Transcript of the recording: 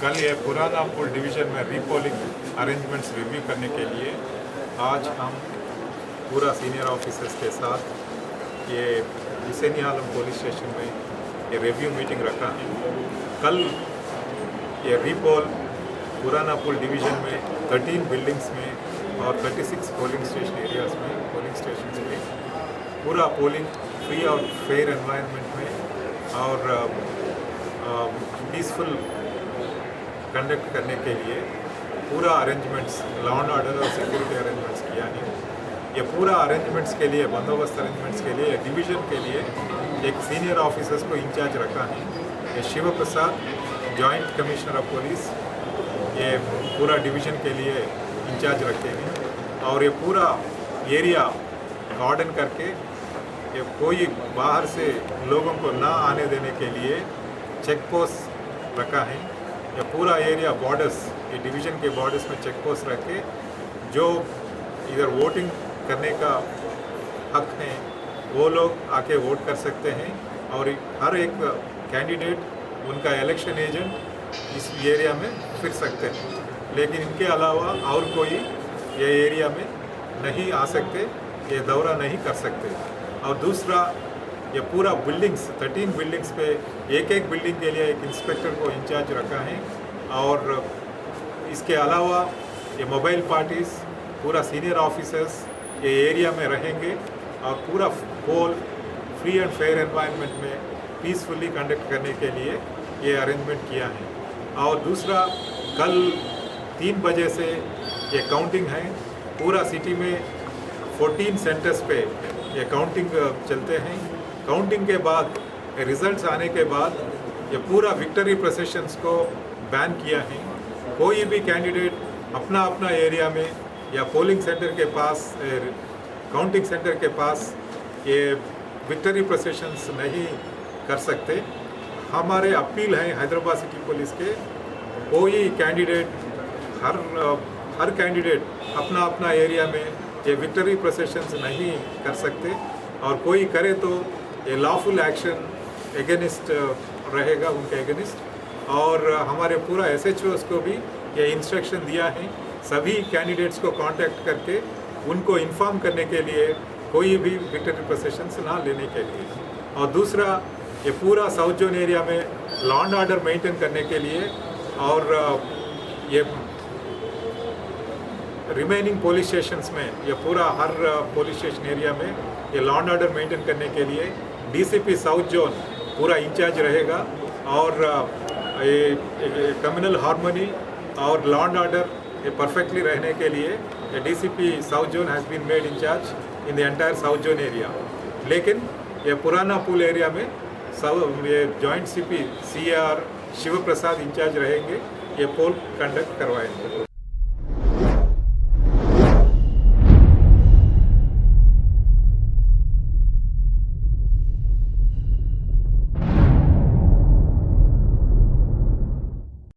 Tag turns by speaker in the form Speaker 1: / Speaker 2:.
Speaker 1: कल ये पुराना पुल डिवीज़न में रीपोलिंग अरेंजमेंट्स रिव्यू करने के लिए आज हम पूरा सीनियर ऑफिसर्स के साथ ये हुसैनीआलम पुलिस स्टेशन में ये रिव्यू मीटिंग रखा है। कल ये रीपोल पुराना पुल डिवीज़न में 13 बिल्डिंग्स में और 36 पोलिंग स्टेशन एरियाज़ में पोलिंग स्टेशन में पूरा पोलिंग फ्री और फेयर एनवायरनमेंट में और पीसफुल कंडक्ट करने के लिए पूरा अरेंजमेंट्स लॉ एंड ऑर्डर और सिक्योरिटी अरेंजमेंट्स किया है। ये पूरा अरेंजमेंट्स के लिए बंदोबस्त अरेंजमेंट्स के लिए डिवीज़न के लिए एक सीनियर ऑफिसर्स को इंचार्ज रखा है। ये शिव प्रसाद जॉइंट कमिश्नर ऑफ पुलिस ये पूरा डिवीज़न के लिए इंचार्ज रखे हैं और ये पूरा एरिया गार्डन करके ये कोई बाहर से लोगों को ना आने देने के लिए चेक पोस्ट रखा है। ये पूरा एरिया बॉर्डर्स ये डिवीज़न के बॉर्डर्स में चेक पोस्ट रख के जो इधर वोटिंग करने का हक है वो लोग आके वोट कर सकते हैं और हर एक कैंडिडेट उनका इलेक्शन एजेंट इस एरिया में फिर सकते हैं, लेकिन इनके अलावा और कोई ये एरिया में नहीं आ सकते, ये दौरा नहीं कर सकते। और दूसरा ये पूरा बिल्डिंग्स 13 बिल्डिंग्स पे एक बिल्डिंग के लिए एक इंस्पेक्टर को इंचार्ज रखा है और इसके अलावा ये मोबाइल पार्टीज पूरा सीनियर ऑफिसर्स ये एरिया में रहेंगे और पूरा पोल फ्री एंड फेयर एनवायरनमेंट में पीसफुली कंडक्ट करने के लिए ये अरेंजमेंट किया है। और दूसरा कल 3 बजे से ये काउंटिंग है। पूरा सिटी में 14 सेंटर्स पे ये काउंटिंग चलते हैं। काउंटिंग के बाद रिजल्ट्स आने के बाद ये पूरा विक्ट्री प्रोसेशंस को बैन किया है। कोई भी कैंडिडेट अपना अपना एरिया में या पोलिंग सेंटर के पास काउंटिंग सेंटर के पास ये विक्ट्री प्रोसेशंस नहीं कर सकते। हमारे अपील है हैदराबाद सिटी पुलिस के कोई कैंडिडेट हर कैंडिडेट अपना अपना एरिया में ये विक्ट्री प्रोसेशंस नहीं कर सकते और कोई करे तो ये लॉफुल एक्शन एगेनिस्ट रहेगा उनके एगेनिस्ट। और हमारे पूरा SHOs को भी ये इंस्ट्रक्शन दिया है सभी कैंडिडेट्स को कांटेक्ट करके उनको इन्फॉर्म करने के लिए कोई भी विक्ट्री प्रोसेशंस ना लेने के लिए। और दूसरा ये पूरा साउथ जोन एरिया में लॉ एंड ऑर्डर मेंटेन करने के लिए और ये रिमेनिंग पुलिस स्टेशंस में ये पूरा हर पुलिस स्टेशन एरिया में ये लॉ एंड ऑर्डर मेंटेन करने के लिए DCP साउथ जोन पूरा इंचार्ज रहेगा और ये कम्युनल हार्मनी और लॉ एंड ऑर्डर ये परफेक्टली रहने के लिए ये DCP south zone has been made incharge in the entire south zone area. लेकिन ये पुराना पुल एरिया में ये joint CP CR Shiv Prasad incharge रहेंगे, ये पोल कंडक्ट करवाएंगे।